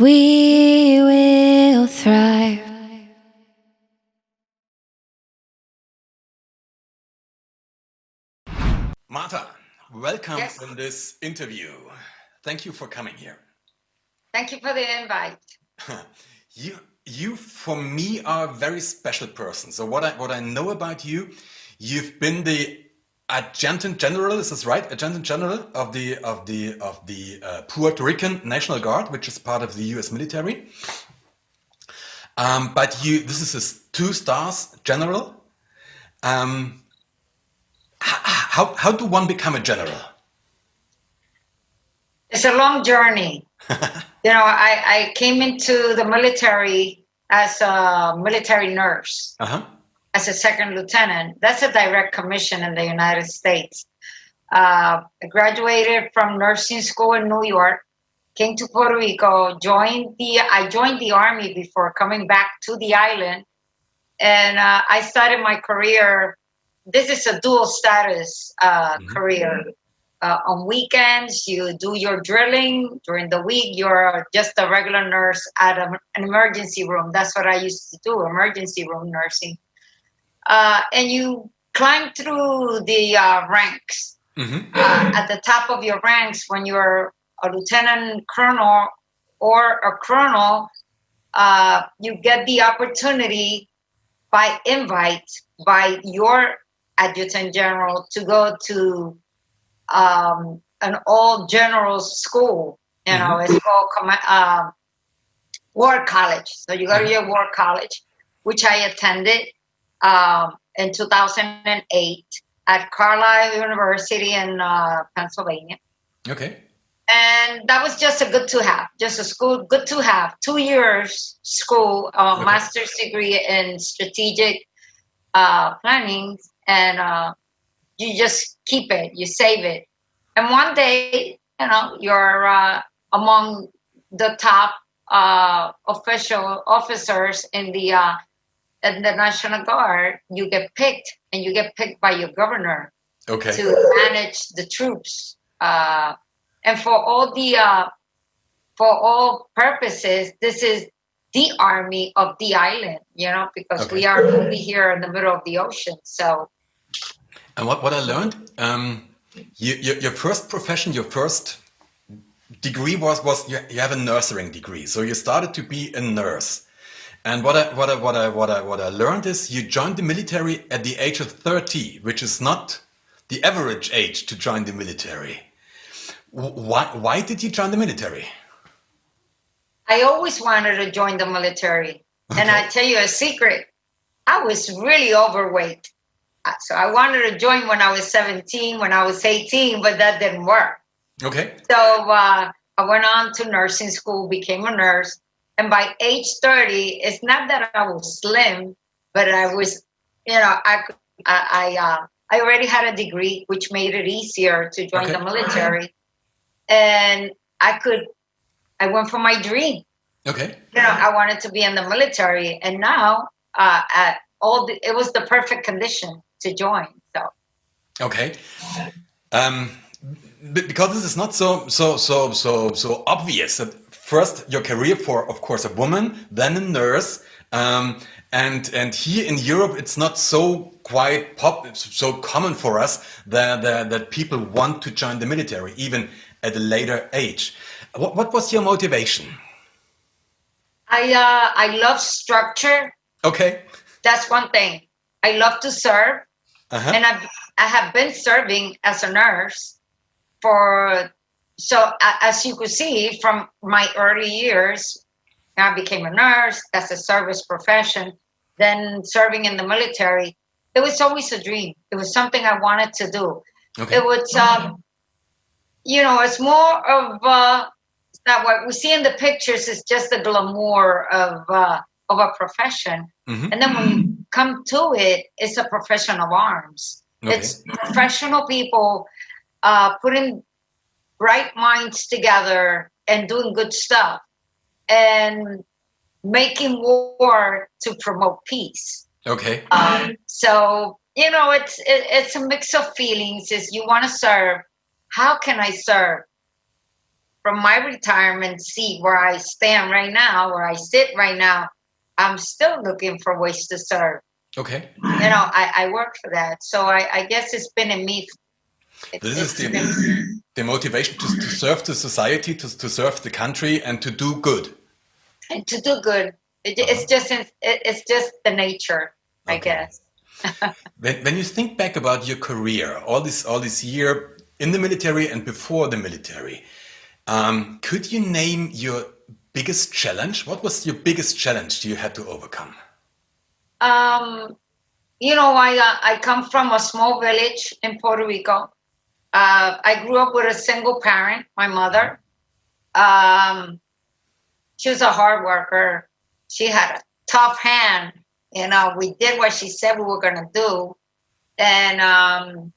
We will thrive. Marta, welcome Yes, in this interview. Thank you for coming here. thank you for the invite. You, you for me are a very special person. So what I know about you, you've been the Adjutant General. Is this right? Adjutant General of the Puerto Rican National Guard, which is part of the U.S. military. But this is a 2 stars general. Um, how do one become a general? It's a long journey. I came into the military as a military nurse, Uh-huh. as a second lieutenant. That's a direct commission in the United States. I graduated from nursing school in New York, came to Puerto Rico, I joined the Army before coming back to the island, and I started my career. This is a dual status career. On weekends, you do your drilling. During the week, you're just a regular nurse at an emergency room. That's what I used to do, emergency room nursing. And you climb through the ranks. At the top of your ranks, when you're a lieutenant colonel or a colonel, you get the opportunity by invite by your adjutant general to go to an all generals school. It's called war college. So you go to your war college, which I attended in 2008 at Carlisle University in Pennsylvania. Okay. And that was just a good to have, just a school, good to have. 2 years school, master's degree in strategic planning, and you just keep it, you save it. And one day, you're among the top officers in the National Guard. You get picked, and you get picked by your governor to manage the troops. And for all purposes, this is the army of the island, because we are only here in the middle of the ocean. So. And what I learned, your first profession, your first degree was you have a nursing degree. So you started to be a nurse. And what I learned is you joined the military at the age of 30, which is not the average age to join the military. Why did you join the military? I always wanted to join the military. And I tell you a secret, I was really overweight. So I wanted to join when I was 17, when I was 18, but that didn't work. Okay. So I went on to nursing school, became a nurse. And by age 30, it's not that I was slim, but I was, I already had a degree, which made it easier to join the military. And I went for my dream. Okay. I wanted to be in the military, and now it was the perfect condition to join. So. Okay. Because this is not so obvious. At first, your career for, of course, a woman, then a nurse, and here in Europe, it's not so so common for us that people want to join the military, even at a later age. What was your motivation? I love structure. Okay. That's one thing. I love to serve, and I have been serving as a nurse as you could see from my early years. I became a nurse. That's a service profession. Then serving in the military, it was always a dream. It was something I wanted to do. Okay. It was, it's more of that what we see in the pictures is just the glamour of a profession. And then when you come to it, it's a profession of arms. Okay. It's professional people putting right minds together and doing good stuff and making war to promote peace. Okay. So, it's a mix of feelings. Is you want to serve. How can I serve? from my retirement seat where I stand right now, where I sit right now, I'm still looking for ways to serve. Okay. I work for that. So I guess it's been in me. This is the motivation to serve the society, to serve the country, and to do good. And to do good. It's just the nature, I guess. When you think back about your career, all this year in the military and before the military, could you name your biggest challenge? What was your biggest challenge you had to overcome? I come from a small village in Puerto Rico. I grew up with a single parent, my mother. She was a hard worker. She had a tough hand. We did what she said we were going to do. And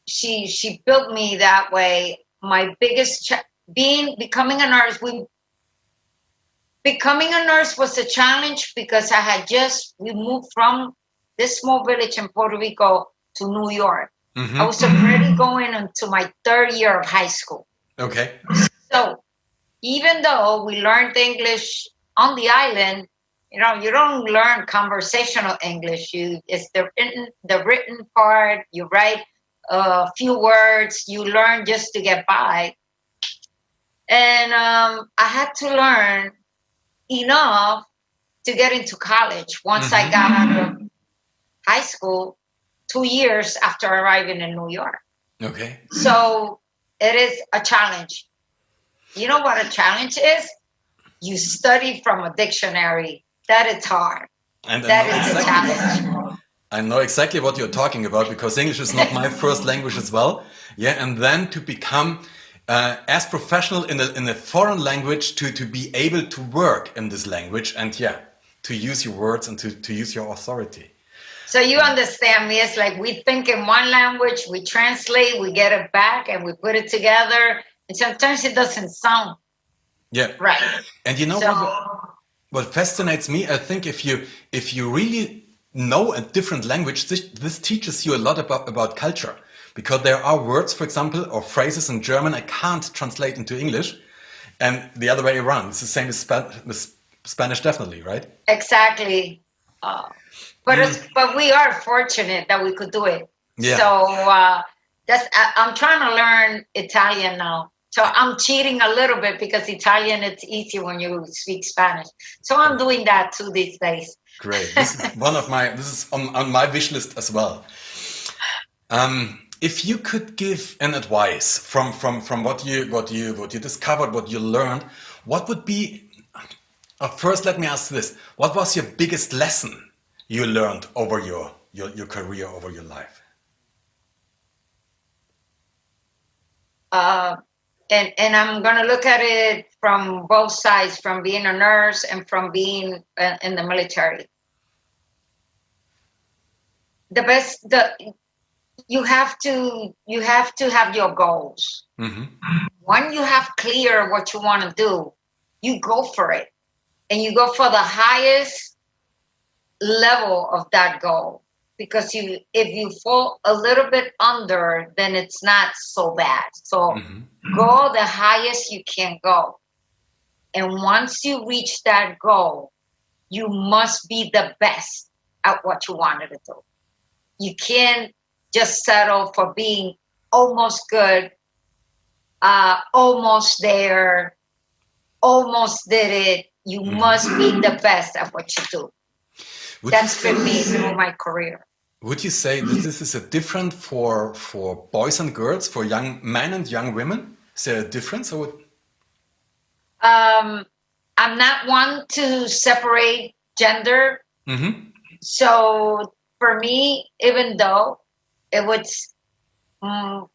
she built me that way. My biggest becoming a nurse. Becoming a nurse was a challenge because we moved from this small village in Puerto Rico to New York. Mm-hmm. I was already going into my third year of high school. Okay. So even though we learned English on the island, you don't learn conversational English. It's the written part. You write a few words. You learn just to get by. And I had to learn enough to get into college once I got out of high school 2 years after arriving in New York. Okay. So it is a challenge. You know what a challenge is? You study from a dictionary. That is hard. And that is a challenge. I know exactly what you're talking about because English is not my first language as well. Yeah, and then to become as professional in a foreign language to be able to work in this language and to use your words and to use your authority. So you understand me? It's like we think in one language, we translate, we get it back, and we put it together. And sometimes it doesn't sound right. And what fascinates me, I think if you really know a different language, this teaches you a lot about culture. Because there are words, for example, or phrases in German I can't translate into English. And the other way around. It's the same with Spanish, definitely, right? Exactly. But we are fortunate that we could do it. Yeah. So I'm trying to learn Italian now. So I'm cheating a little bit because Italian, it's easy when you speak Spanish. So I'm doing that too these days. Great. This is on my wish list as well. If you could give an advice from what you discovered, what you learned, what would be? First, let me ask this: what was your biggest lesson you learned over your career, over your life? And I'm going to look at it from both sides, from being a nurse and from being in the military. You have to have your goals. Mm-hmm. When you have clear what you want to do, you go for it, and you go for the highest level of that goal. Because if you fall a little bit under, then it's not so bad. So go the highest you can go. And once you reach that goal, you must be the best at what you wanted to do. You can't just settle for being almost good, almost there, almost did it. You must be the best at what you do. That's been me through my career. Would you say that this is a different for boys and girls, for young men and young women? Is there a difference? I'm not one to separate gender. Mm-hmm. So for me, even though it was, I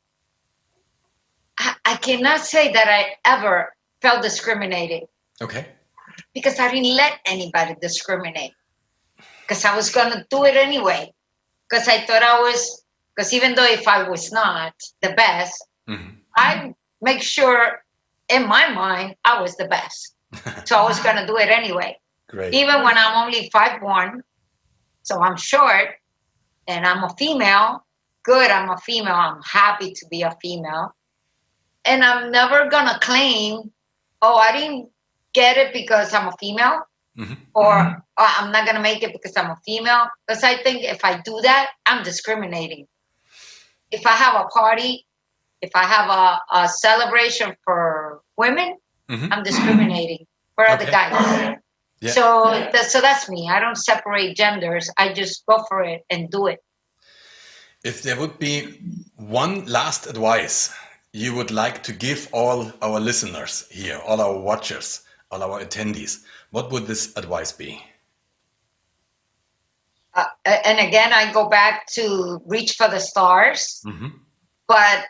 cannot say that I ever felt discriminated. Okay. Because I didn't let anybody discriminate. Because I was going to do it anyway. Because I thought because even though if I was not the best, I make sure in my mind I was the best. So I was going to do it anyway. Great. Even when I'm only 5'1", so I'm short and I'm a female. Good, I'm a female. I'm happy to be a female. And I'm never gonna claim, oh, I didn't get it because I'm a female, or I'm not gonna make it because I'm a female. Because I think if I do that, I'm discriminating. If I have a party, if I have a celebration for women, I'm discriminating for other guys. Yeah. So that's me. I don't separate genders. I just go for it and do it. If there would be one last advice you would like to give all our listeners here, all our watchers, all our attendees, what would this advice be? And again, I go back to reach for the stars. But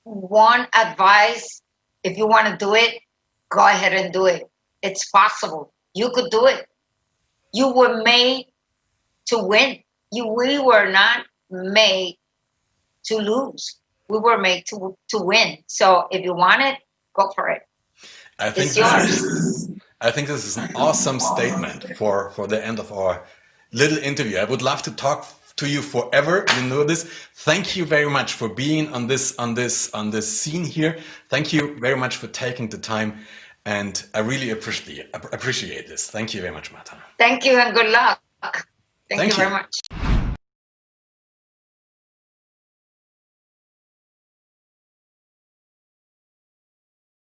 one advice, if you want to do it, go ahead and do it. It's possible. You could do it. You were made to win. We were not made to lose. We were made to win. So if you want it, go for it. It's yours. I think this is an awesome statement for the end of our little interview. I would love to talk to you forever. You know this. Thank you very much for being on this scene here. Thank you very much for taking the time, and I really appreciate this. Thank you very much, Marta. Thank you and good luck. Thank you very much.